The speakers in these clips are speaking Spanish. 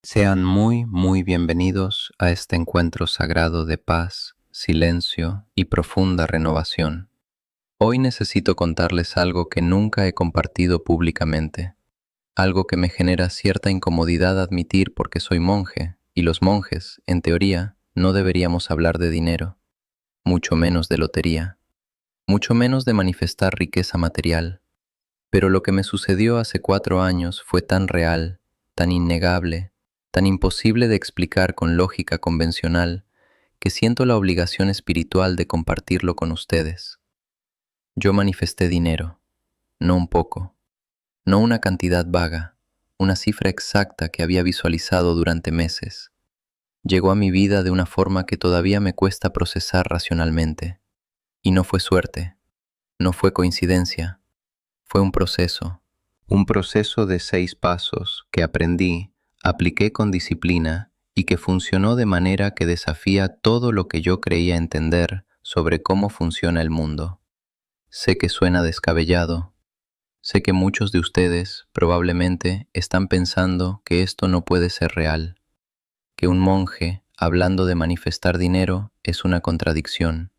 Sean muy bienvenidos a este encuentro sagrado de paz, silencio y profunda renovación. Hoy necesito contarles algo que nunca he compartido públicamente, algo que me genera cierta incomodidad admitir porque soy monje, y los monjes, en teoría, no deberíamos hablar de dinero, mucho menos de lotería, mucho menos de manifestar riqueza material. Pero lo que me sucedió hace 4 años fue tan real, tan innegable, tan imposible de explicar con lógica convencional, que siento la obligación espiritual de compartirlo con ustedes. Yo manifesté dinero, no un poco, no una cantidad vaga, una cifra exacta que había visualizado durante meses. Llegó a mi vida de una forma que todavía me cuesta procesar racionalmente. Y no fue suerte, no fue coincidencia, fue un proceso de 6 pasos que aprendí, apliqué con disciplina y que funcionó de manera que desafía todo lo que yo creía entender sobre cómo funciona el mundo. Sé que suena descabellado, sé que muchos de ustedes probablemente están pensando que esto no puede ser real, que un monje hablando de manifestar dinero es una contradicción,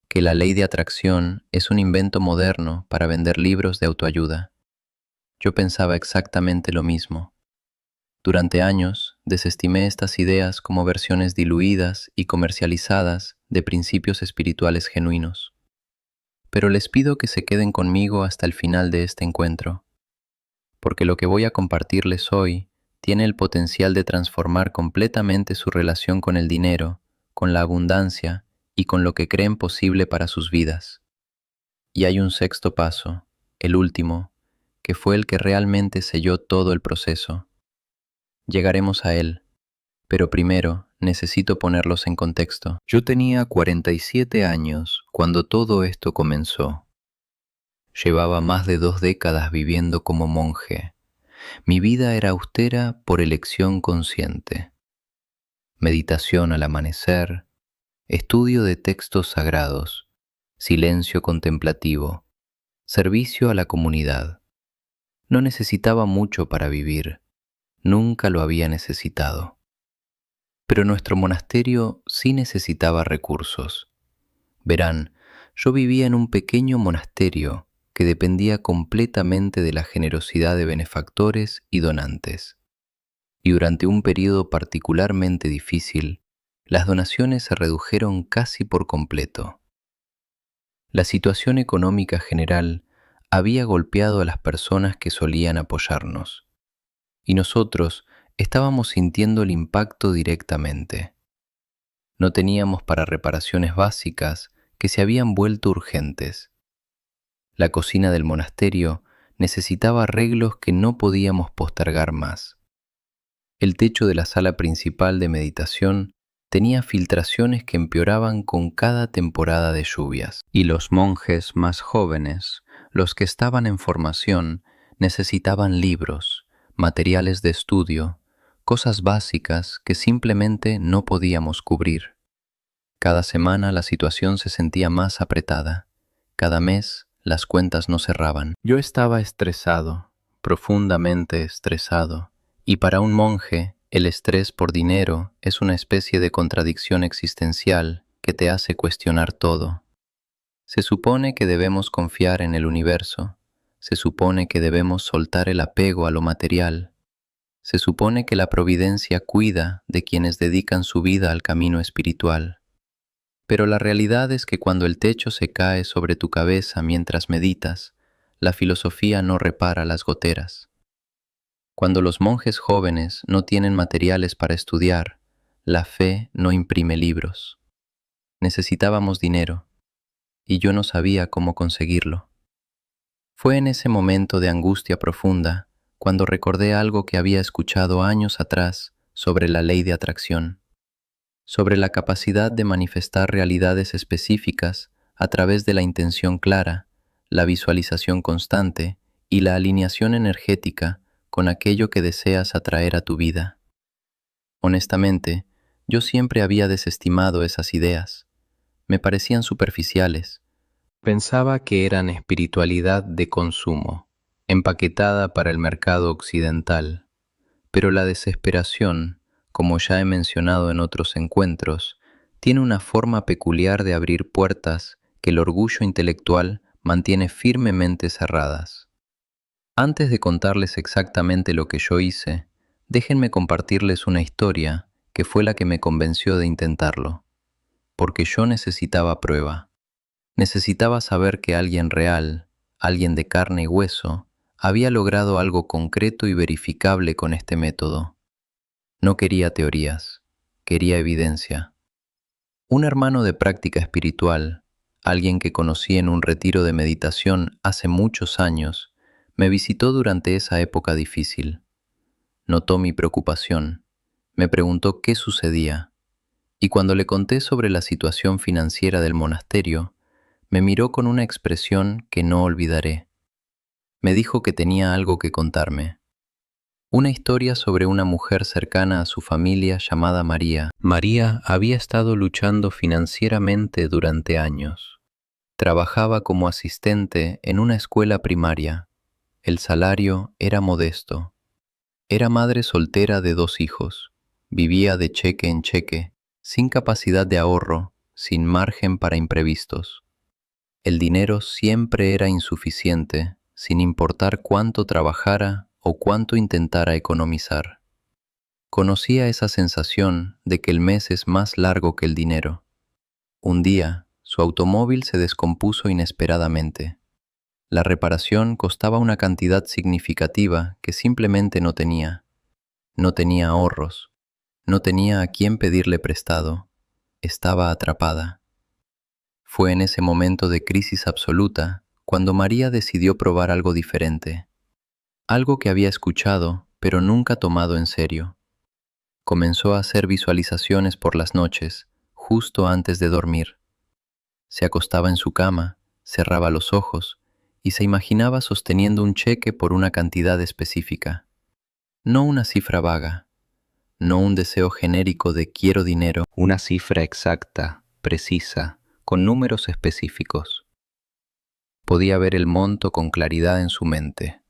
que la ley de atracción es un invento moderno para vender libros de autoayuda. Yo pensaba exactamente lo mismo. Durante años, desestimé estas ideas como versiones diluidas y comercializadas de principios espirituales genuinos. Pero les pido que se queden conmigo hasta el final de este encuentro, porque lo que voy a compartirles hoy tiene el potencial de transformar completamente su relación con el dinero, con la abundancia y con lo que creen posible para sus vidas. Y hay un sexto paso, el último, que fue el que realmente selló todo el proceso. Llegaremos a él, pero primero necesito ponerlos en contexto. Yo tenía 47 años cuando todo esto comenzó. Llevaba más de 2 décadas viviendo como monje. Mi vida era austera por elección consciente. Meditación al amanecer, estudio de textos sagrados, silencio contemplativo, servicio a la comunidad. No necesitaba mucho para vivir, nunca lo había necesitado. Pero nuestro monasterio sí necesitaba recursos. Verán, yo vivía en un pequeño monasterio que dependía completamente de la generosidad de benefactores y donantes. Y durante un periodo particularmente difícil, las donaciones se redujeron casi por completo. La situación económica general había golpeado a las personas que solían apoyarnos, y nosotros estábamos sintiendo el impacto directamente. No teníamos para reparaciones básicas que se habían vuelto urgentes. La cocina del monasterio necesitaba arreglos que no podíamos postergar más. El techo de la sala principal de meditación tenía filtraciones que empeoraban con cada temporada de lluvias. Y los monjes más jóvenes, los que estaban en formación, necesitaban libros, materiales de estudio, cosas básicas que simplemente no podíamos cubrir. Cada semana la situación se sentía más apretada. Cada mes las cuentas no cerraban. Yo estaba estresado, profundamente estresado, y para un monje el estrés por dinero es una especie de contradicción existencial que te hace cuestionar todo. Se supone que debemos confiar en el universo, se supone que debemos soltar el apego a lo material, se supone que la providencia cuida de quienes dedican su vida al camino espiritual. Pero la realidad es que cuando el techo se cae sobre tu cabeza mientras meditas, la filosofía no repara las goteras. Cuando los monjes jóvenes no tienen materiales para estudiar, la fe no imprime libros. Necesitábamos dinero, y yo no sabía cómo conseguirlo. Fue en ese momento de angustia profunda cuando recordé algo que había escuchado años atrás sobre la ley de atracción, sobre la capacidad de manifestar realidades específicas a través de la intención clara, la visualización constante y la alineación energética con aquello que deseas atraer a tu vida. Honestamente, yo siempre había desestimado esas ideas. Me parecían superficiales. Pensaba que eran espiritualidad de consumo, empaquetada para el mercado occidental. Pero la desesperación, como ya he mencionado en otros encuentros, tiene una forma peculiar de abrir puertas que el orgullo intelectual mantiene firmemente cerradas. Antes de contarles exactamente lo que yo hice, déjenme compartirles una historia que fue la que me convenció de intentarlo, porque yo necesitaba prueba. Necesitaba saber que alguien real, alguien de carne y hueso, había logrado algo concreto y verificable con este método. No quería teorías, quería evidencia. Un hermano de práctica espiritual, alguien que conocí en un retiro de meditación hace muchos años, me visitó durante esa época difícil. Notó mi preocupación, me preguntó qué sucedía, y cuando le conté sobre la situación financiera del monasterio, me miró con una expresión que no olvidaré. Me dijo que tenía algo que contarme. Una historia sobre una mujer cercana a su familia llamada María. María había estado luchando financieramente durante años. Trabajaba como asistente en una escuela primaria. El salario era modesto. Era madre soltera de 2 hijos. Vivía de cheque en cheque, sin capacidad de ahorro, sin margen para imprevistos. El dinero siempre era insuficiente, sin importar cuánto trabajara o cuánto intentara economizar. Conocía esa sensación de que el mes es más largo que el dinero. Un día, su automóvil se descompuso inesperadamente. La reparación costaba una cantidad significativa que simplemente no tenía. No tenía ahorros. No tenía a quién pedirle prestado. Estaba atrapada. Fue en ese momento de crisis absoluta cuando María decidió probar algo diferente. Algo que había escuchado, pero nunca tomado en serio. Comenzó a hacer visualizaciones por las noches, justo antes de dormir. Se acostaba en su cama, cerraba los ojos y se imaginaba sosteniendo un cheque por una cantidad específica. No una cifra vaga, no un deseo genérico de quiero dinero, una cifra exacta, precisa, con números específicos. Podía ver el monto con claridad en su mente.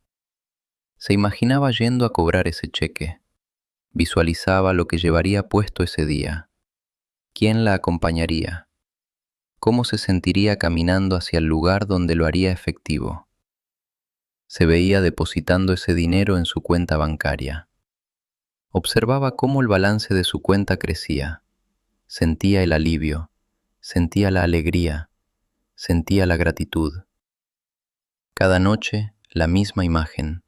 Se imaginaba yendo a cobrar ese cheque. Visualizaba lo que llevaría puesto ese día. ¿Quién la acompañaría? ¿Cómo se sentiría caminando hacia el lugar donde lo haría efectivo? Se veía depositando ese dinero en su cuenta bancaria. Observaba cómo el balance de su cuenta crecía. Sentía el alivio, sentía la alegría, sentía la gratitud. Cada noche, la misma imagen.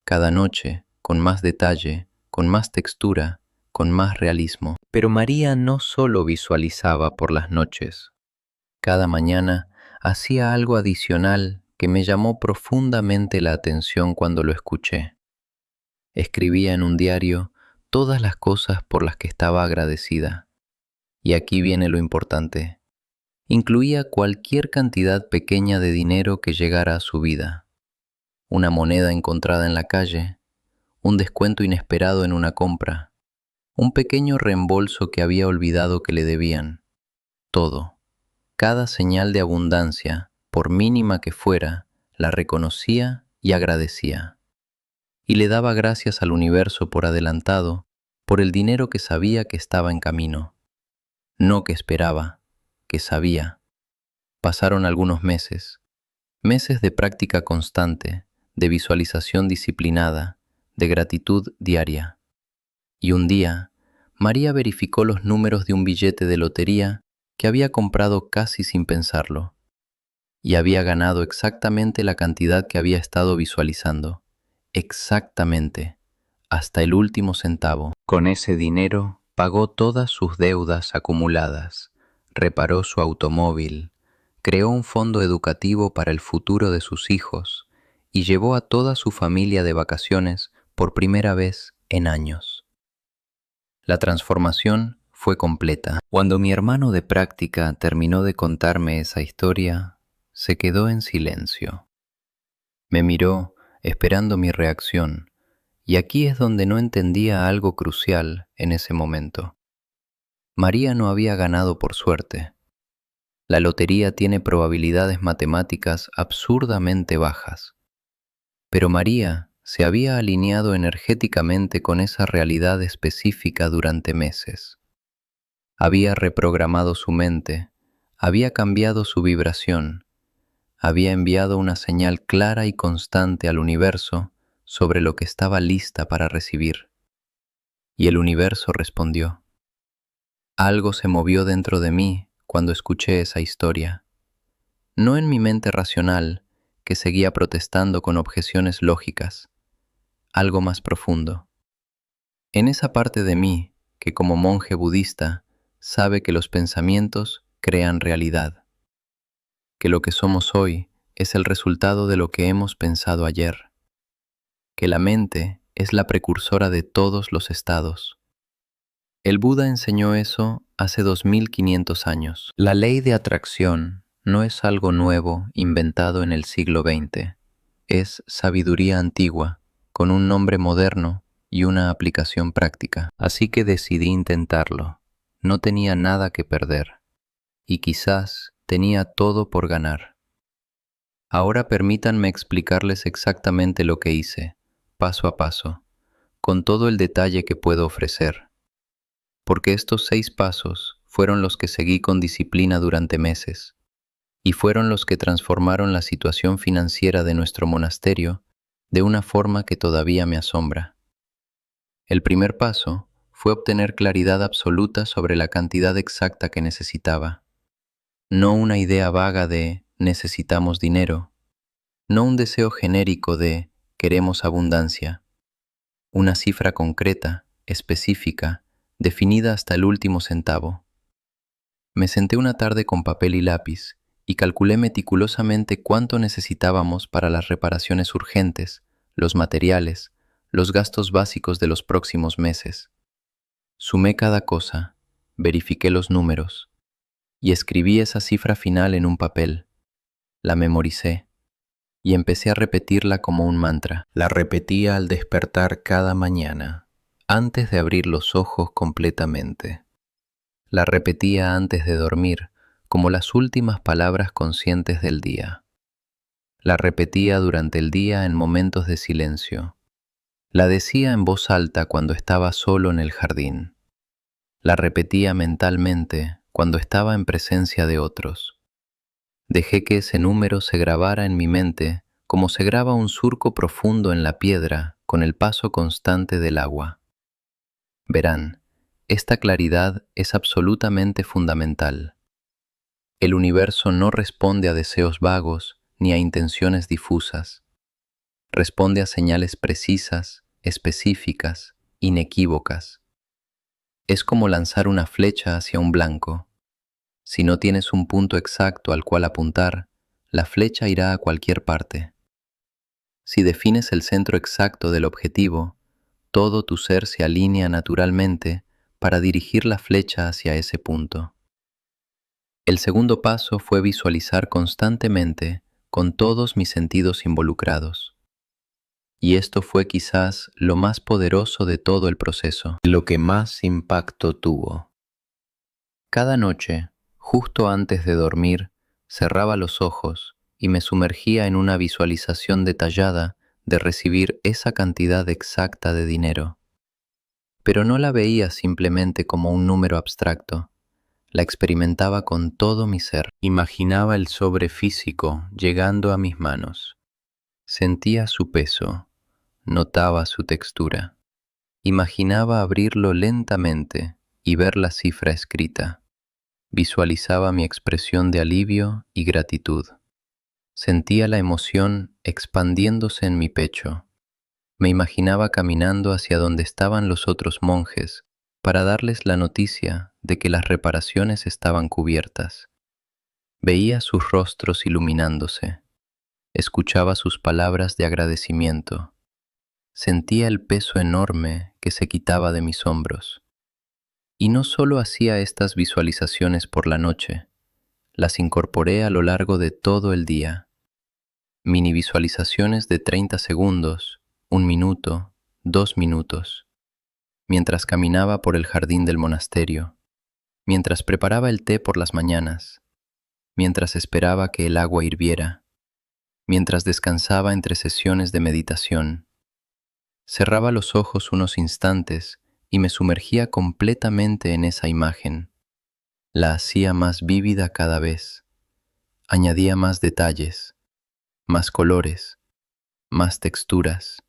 Cada noche, con más detalle, con más textura, con más realismo. Pero María no solo visualizaba por las noches. Cada mañana hacía algo adicional que me llamó profundamente la atención cuando lo escuché. Escribía en un diario todas las cosas por las que estaba agradecida. Y aquí viene lo importante. Incluía cualquier cantidad pequeña de dinero que llegara a su vida. Una moneda encontrada en la calle, un descuento inesperado en una compra, un pequeño reembolso que había olvidado que le debían. Todo, cada señal de abundancia, por mínima que fuera, la reconocía y agradecía. Y le daba gracias al universo por adelantado, por el dinero que sabía que estaba en camino. No que esperaba, que sabía. Pasaron algunos meses, meses de práctica constante, de visualización disciplinada, de gratitud diaria. Y un día, María verificó los números de un billete de lotería que había comprado casi sin pensarlo, y había ganado exactamente la cantidad que había estado visualizando, exactamente, hasta el último centavo. Con ese dinero pagó todas sus deudas acumuladas, reparó su automóvil, creó un fondo educativo para el futuro de sus hijos y llevó a toda su familia de vacaciones por primera vez en años. La transformación fue completa. Cuando mi hermano de práctica terminó de contarme esa historia, se quedó en silencio. Me miró, esperando mi reacción, y aquí es donde no entendía algo crucial en ese momento. María no había ganado por suerte. La lotería tiene probabilidades matemáticas absurdamente bajas. Pero María se había alineado energéticamente con esa realidad específica durante meses. Había reprogramado su mente, había cambiado su vibración, había enviado una señal clara y constante al universo sobre lo que estaba lista para recibir. Y el universo respondió. Algo se movió dentro de mí cuando escuché esa historia. No en mi mente racional, que seguía protestando con objeciones lógicas, algo más profundo. En esa parte de mí, que como monje budista, sabe que los pensamientos crean realidad, que lo que somos hoy es el resultado de lo que hemos pensado ayer, que la mente es la precursora de todos los estados. El Buda enseñó eso hace 2500 años. La ley de atracción no es algo nuevo inventado en el siglo XX. Es sabiduría antigua, con un nombre moderno y una aplicación práctica. Así que decidí intentarlo. No tenía nada que perder. Y quizás tenía todo por ganar. Ahora permítanme explicarles exactamente lo que hice, paso a paso, con todo el detalle que puedo ofrecer. Porque estos 6 pasos fueron los que seguí con disciplina durante meses, y fueron los que transformaron la situación financiera de nuestro monasterio de una forma que todavía me asombra. El primer paso fue obtener claridad absoluta sobre la cantidad exacta que necesitaba. No una idea vaga de necesitamos dinero, no un deseo genérico de queremos abundancia, una cifra concreta, específica, definida hasta el último centavo. Me senté una tarde con papel y lápiz y calculé meticulosamente cuánto necesitábamos para las reparaciones urgentes, los materiales, los gastos básicos de los próximos meses. Sumé cada cosa, verifiqué los números y escribí esa cifra final en un papel. La memoricé y empecé a repetirla como un mantra. La repetía al despertar cada mañana, antes de abrir los ojos completamente. La repetía antes de dormir, como las últimas palabras conscientes del día. La repetía durante el día en momentos de silencio. La decía en voz alta cuando estaba solo en el jardín. La repetía mentalmente cuando estaba en presencia de otros. Dejé que ese número se grabara en mi mente como se graba un surco profundo en la piedra con el paso constante del agua. Verán, esta claridad es absolutamente fundamental. El universo no responde a deseos vagos ni a intenciones difusas. Responde a señales precisas, específicas, inequívocas. Es como lanzar una flecha hacia un blanco. Si no tienes un punto exacto al cual apuntar, la flecha irá a cualquier parte. Si defines el centro exacto del objetivo, todo tu ser se alinea naturalmente para dirigir la flecha hacia ese punto. El segundo paso fue visualizar constantemente con todos mis sentidos involucrados. Y esto fue quizás lo más poderoso de todo el proceso, lo que más impacto tuvo. Cada noche, justo antes de dormir, cerraba los ojos y me sumergía en una visualización detallada de recibir esa cantidad exacta de dinero. Pero no la veía simplemente como un número abstracto. La experimentaba con todo mi ser. Imaginaba el sobre físico llegando a mis manos. Sentía su peso, notaba su textura. Imaginaba abrirlo lentamente y ver la cifra escrita. Visualizaba mi expresión de alivio y gratitud. Sentía la emoción expandiéndose en mi pecho. Me imaginaba caminando hacia donde estaban los otros monjes para darles la noticia de que las reparaciones estaban cubiertas. Veía sus rostros iluminándose. Escuchaba sus palabras de agradecimiento. Sentía el peso enorme que se quitaba de mis hombros. Y no solo hacía estas visualizaciones por la noche, las incorporé a lo largo de todo el día. Mini visualizaciones de 30 segundos, 1 minuto, 2 minutos. Mientras caminaba por el jardín del monasterio, mientras preparaba el té por las mañanas, mientras esperaba que el agua hirviera, mientras descansaba entre sesiones de meditación. Cerraba los ojos unos instantes y me sumergía completamente en esa imagen. La hacía más vívida cada vez. Añadía más detalles, más colores, más texturas,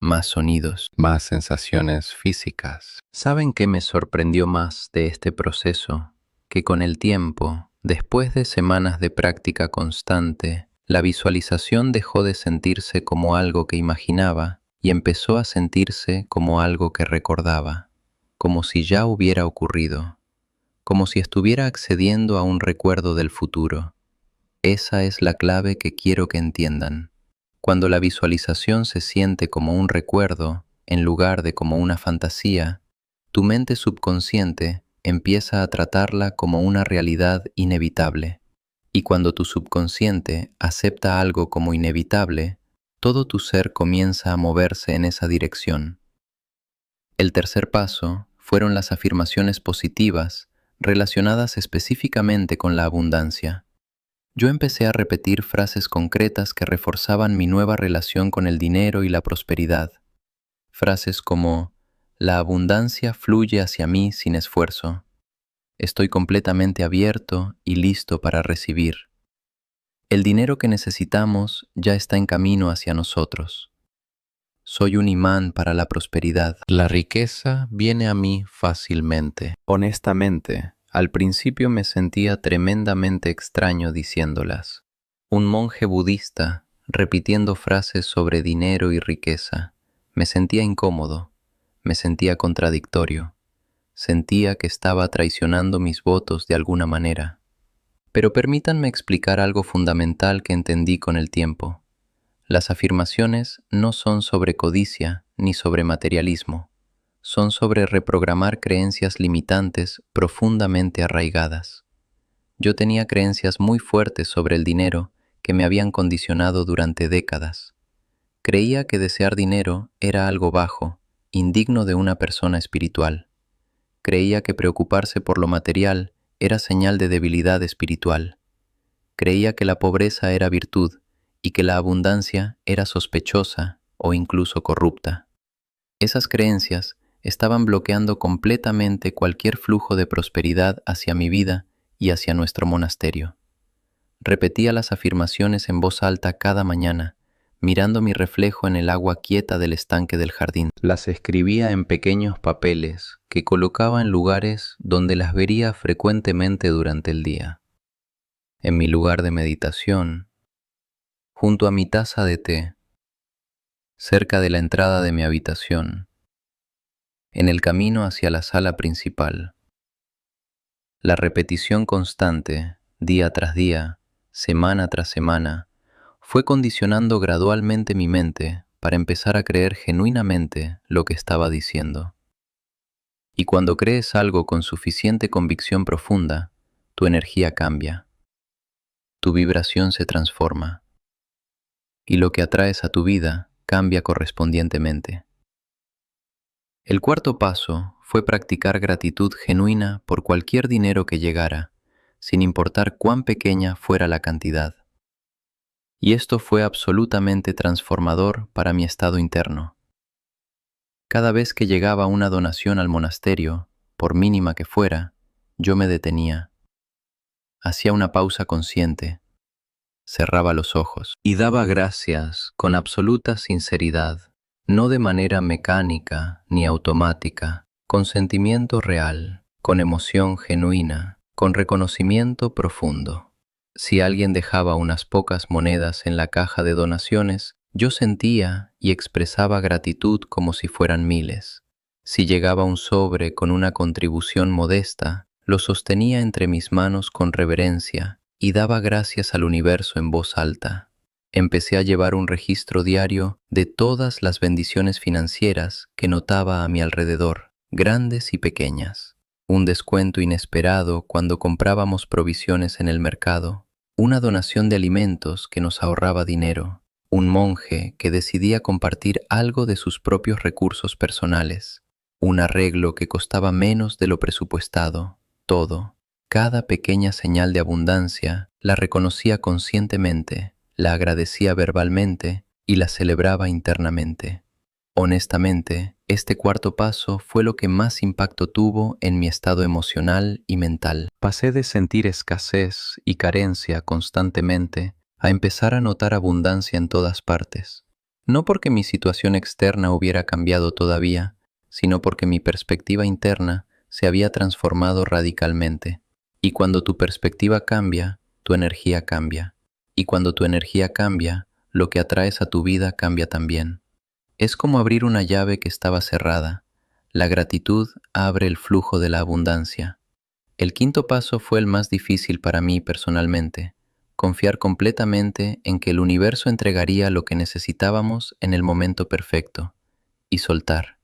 más sonidos, más sensaciones físicas. ¿Saben qué me sorprendió más de este proceso? Que con el tiempo, después de semanas de práctica constante, la visualización dejó de sentirse como algo que imaginaba y empezó a sentirse como algo que recordaba, como si ya hubiera ocurrido, como si estuviera accediendo a un recuerdo del futuro. Esa es la clave que quiero que entiendan. Cuando la visualización se siente como un recuerdo, en lugar de como una fantasía, tu mente subconsciente empieza a tratarla como una realidad inevitable. Y cuando tu subconsciente acepta algo como inevitable, todo tu ser comienza a moverse en esa dirección. El tercer paso fueron las afirmaciones positivas relacionadas específicamente con la abundancia. Yo empecé a repetir frases concretas que reforzaban mi nueva relación con el dinero y la prosperidad. Frases como, la abundancia fluye hacia mí sin esfuerzo. Estoy completamente abierto y listo para recibir. El dinero que necesitamos ya está en camino hacia nosotros. Soy un imán para la prosperidad. La riqueza viene a mí fácilmente. Honestamente, al principio me sentía tremendamente extraño diciéndolas. Un monje budista, repitiendo frases sobre dinero y riqueza. Me sentía incómodo, me sentía contradictorio. Sentía que estaba traicionando mis votos de alguna manera. Pero permítanme explicar algo fundamental que entendí con el tiempo. Las afirmaciones no son sobre codicia ni sobre materialismo. Son sobre reprogramar creencias limitantes profundamente arraigadas. Yo tenía creencias muy fuertes sobre el dinero que me habían condicionado durante décadas. Creía que desear dinero era algo bajo, indigno de una persona espiritual. Creía que preocuparse por lo material era señal de debilidad espiritual. Creía que la pobreza era virtud y que la abundancia era sospechosa o incluso corrupta. Esas creencias estaban bloqueando completamente cualquier flujo de prosperidad hacia mi vida y hacia nuestro monasterio. Repetía las afirmaciones en voz alta cada mañana, mirando mi reflejo en el agua quieta del estanque del jardín. Las escribía en pequeños papeles que colocaba en lugares donde las vería frecuentemente durante el día. En mi lugar de meditación, junto a mi taza de té, cerca de la entrada de mi habitación, en el camino hacia la sala principal. La repetición constante, día tras día, semana tras semana, fue condicionando gradualmente mi mente para empezar a creer genuinamente lo que estaba diciendo. Y cuando crees algo con suficiente convicción profunda, tu energía cambia, tu vibración se transforma, y lo que atraes a tu vida cambia correspondientemente. El cuarto paso fue practicar gratitud genuina por cualquier dinero que llegara, sin importar cuán pequeña fuera la cantidad. Y esto fue absolutamente transformador para mi estado interno. Cada vez que llegaba una donación al monasterio, por mínima que fuera, yo me detenía. Hacía una pausa consciente, cerraba los ojos y daba gracias con absoluta sinceridad, no de manera mecánica ni automática, con sentimiento real, con emoción genuina, con reconocimiento profundo. Si alguien dejaba unas pocas monedas en la caja de donaciones, yo sentía y expresaba gratitud como si fueran miles. Si llegaba un sobre con una contribución modesta, lo sostenía entre mis manos con reverencia y daba gracias al universo en voz alta. Empecé a llevar un registro diario de todas las bendiciones financieras que notaba a mi alrededor, grandes y pequeñas. Un descuento inesperado cuando comprábamos provisiones en el mercado, una donación de alimentos que nos ahorraba dinero, un monje que decidía compartir algo de sus propios recursos personales, un arreglo que costaba menos de lo presupuestado, todo, cada pequeña señal de abundancia, la reconocía conscientemente, la agradecía verbalmente y la celebraba internamente. Honestamente, este cuarto paso fue lo que más impacto tuvo en mi estado emocional y mental. Pasé de sentir escasez y carencia constantemente a empezar a notar abundancia en todas partes. No porque mi situación externa hubiera cambiado todavía, sino porque mi perspectiva interna se había transformado radicalmente. Y cuando tu perspectiva cambia, tu energía cambia. Y cuando tu energía cambia, lo que atraes a tu vida cambia también. Es como abrir una llave que estaba cerrada. La gratitud abre el flujo de la abundancia. El quinto paso fue el más difícil para mí personalmente: confiar completamente en que el universo entregaría lo que necesitábamos en el momento perfecto, y soltar,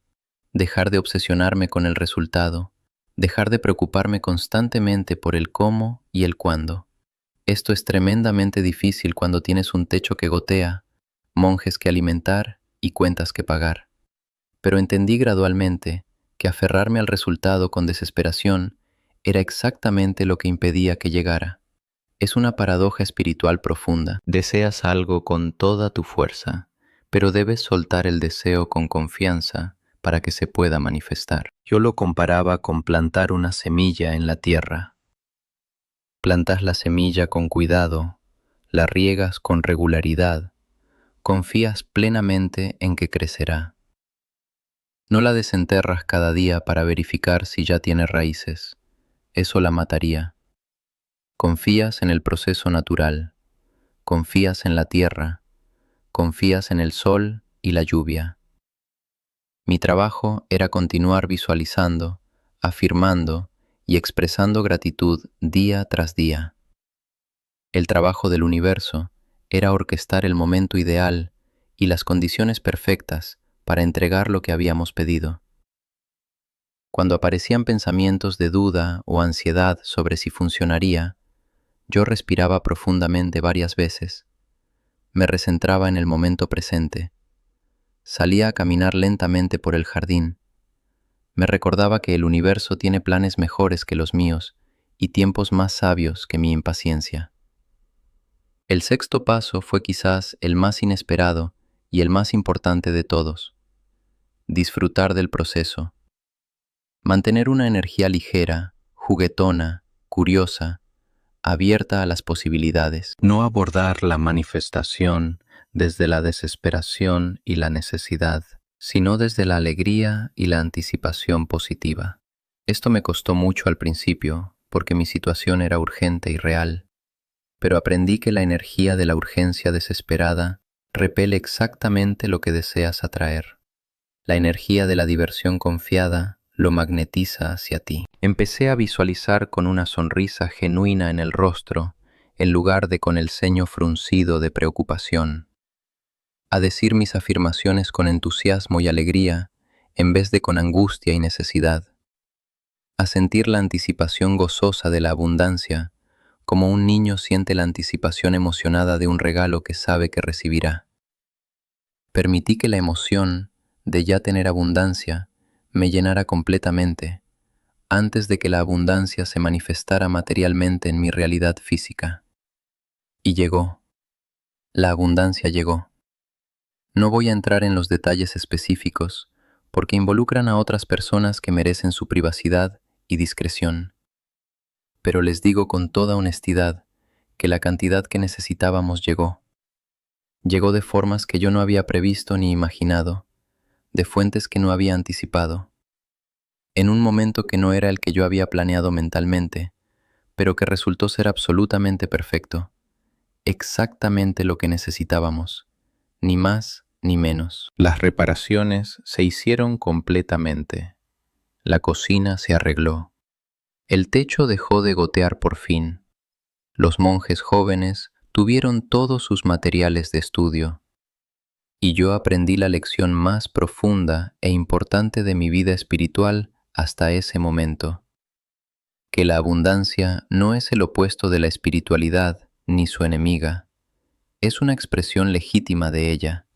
dejar de obsesionarme con el resultado, dejar de preocuparme constantemente por el cómo y el cuándo. Esto es tremendamente difícil cuando tienes un techo que gotea, monjes que alimentar y cuentas que pagar. Pero entendí gradualmente que aferrarme al resultado con desesperación era exactamente lo que impedía que llegara. Es una paradoja espiritual profunda. Deseas algo con toda tu fuerza, pero debes soltar el deseo con confianza para que se pueda manifestar. Yo lo comparaba con plantar una semilla en la tierra. Plantas la semilla con cuidado, la riegas con regularidad, confías plenamente en que crecerá. No la desenterras cada día para verificar si ya tiene raíces. Eso la mataría. Confías en el proceso natural, confías en la tierra, confías en el sol y la lluvia. Mi trabajo era continuar visualizando, afirmando y expresando gratitud día tras día. El trabajo del universo era orquestar el momento ideal y las condiciones perfectas para entregar lo que habíamos pedido. Cuando aparecían pensamientos de duda o ansiedad sobre si funcionaría, yo respiraba profundamente varias veces, me recentraba en el momento presente, salía a caminar lentamente por el jardín, me recordaba que el universo tiene planes mejores que los míos y tiempos más sabios que mi impaciencia. El sexto paso fue quizás el más inesperado y el más importante de todos: disfrutar del proceso. Mantener una energía ligera, juguetona, curiosa, abierta a las posibilidades. No abordar la manifestación desde la desesperación y la necesidad, sino desde la alegría y la anticipación positiva. Esto me costó mucho al principio, porque mi situación era urgente y real, pero aprendí que la energía de la urgencia desesperada repele exactamente lo que deseas atraer. La energía de la diversión confiada lo magnetiza hacia ti. Empecé a visualizar con una sonrisa genuina en el rostro, en lugar de con el ceño fruncido de preocupación. A decir mis afirmaciones con entusiasmo y alegría, en vez de con angustia y necesidad. A sentir la anticipación gozosa de la abundancia, como un niño siente la anticipación emocionada de un regalo que sabe que recibirá. Permití que la emoción de ya tener abundancia me llenara completamente, antes de que la abundancia se manifestara materialmente en mi realidad física. Y llegó. La abundancia llegó. No voy a entrar en los detalles específicos, porque involucran a otras personas que merecen su privacidad y discreción. Pero les digo con toda honestidad que la cantidad que necesitábamos llegó. Llegó de formas que yo no había previsto ni imaginado, de fuentes que no había anticipado, en un momento que no era el que yo había planeado mentalmente, pero que resultó ser absolutamente perfecto, exactamente lo que necesitábamos, ni más ni menos. Las reparaciones se hicieron completamente. La cocina se arregló. El techo dejó de gotear por fin. Los monjes jóvenes tuvieron todos sus materiales de estudio. Y yo aprendí la lección más profunda e importante de mi vida espiritual hasta ese momento: que la abundancia no es el opuesto de la espiritualidad ni su enemiga, es una expresión legítima de ella,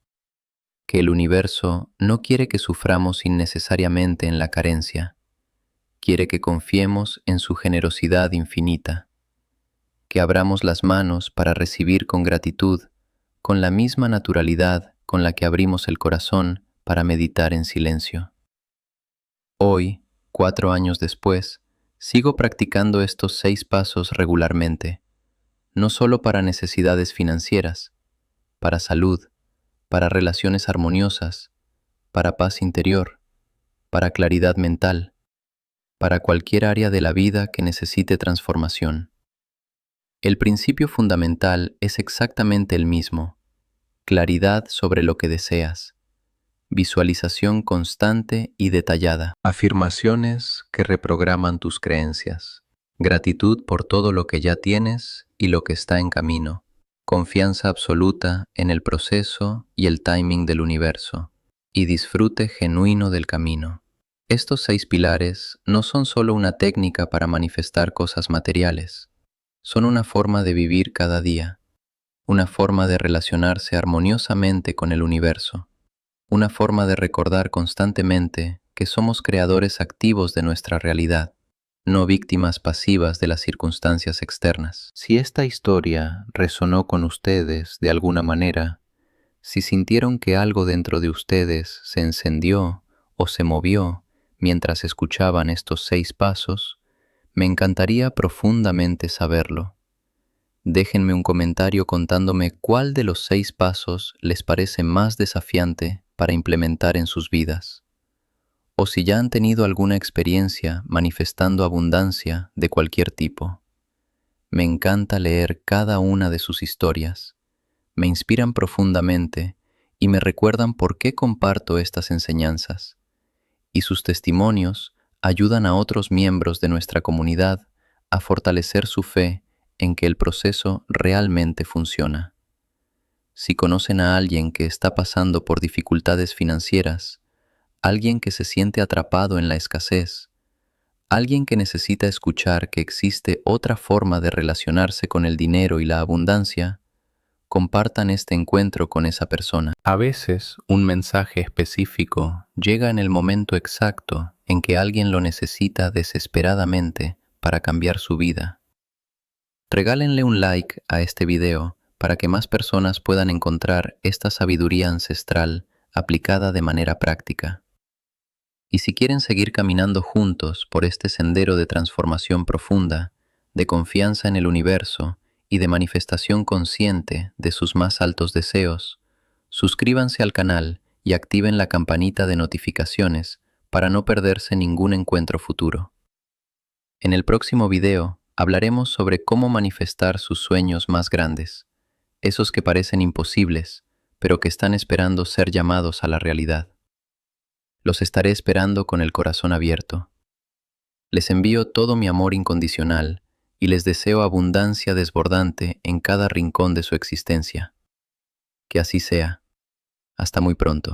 que el universo no quiere que suframos innecesariamente en la carencia, quiere que confiemos en su generosidad infinita, que abramos las manos para recibir con gratitud, con la misma naturalidad con la que abrimos el corazón para meditar en silencio. Hoy, 4 años después, sigo practicando estos 6 pasos regularmente, no solo para necesidades financieras, para salud, para relaciones armoniosas, para paz interior, para claridad mental, para cualquier área de la vida que necesite transformación. El principio fundamental es exactamente el mismo: claridad sobre lo que deseas, visualización constante y detallada, afirmaciones que reprograman tus creencias, gratitud por todo lo que ya tienes y lo que está en camino, confianza absoluta en el proceso y el timing del universo, y disfrute genuino del camino. Estos 6 pilares no son solo una técnica para manifestar cosas materiales, son una forma de vivir cada día, una forma de relacionarse armoniosamente con el universo, una forma de recordar constantemente que somos creadores activos de nuestra realidad, no víctimas pasivas de las circunstancias externas. Si esta historia resonó con ustedes de alguna manera, si sintieron que algo dentro de ustedes se encendió o se movió mientras escuchaban estos 6 pasos, me encantaría profundamente saberlo. Déjenme un comentario contándome cuál de los 6 pasos les parece más desafiante para implementar en sus vidas, o si ya han tenido alguna experiencia manifestando abundancia de cualquier tipo. Me encanta leer cada una de sus historias, me inspiran profundamente y me recuerdan por qué comparto estas enseñanzas, y sus testimonios ayudan a otros miembros de nuestra comunidad a fortalecer su fe en que el proceso realmente funciona. Si conocen a alguien que está pasando por dificultades financieras, alguien que se siente atrapado en la escasez, alguien que necesita escuchar que existe otra forma de relacionarse con el dinero y la abundancia, compartan este encuentro con esa persona. A veces, un mensaje específico llega en el momento exacto en que alguien lo necesita desesperadamente para cambiar su vida. Regálenle un like a este video para que más personas puedan encontrar esta sabiduría ancestral aplicada de manera práctica. Y si quieren seguir caminando juntos por este sendero de transformación profunda, de confianza en el universo y de manifestación consciente de sus más altos deseos, suscríbanse al canal y activen la campanita de notificaciones para no perderse ningún encuentro futuro. En el próximo video hablaremos sobre cómo manifestar sus sueños más grandes, esos que parecen imposibles, pero que están esperando ser llamados a la realidad. Los estaré esperando con el corazón abierto. Les envío todo mi amor incondicional y les deseo abundancia desbordante en cada rincón de su existencia. Que así sea. Hasta muy pronto.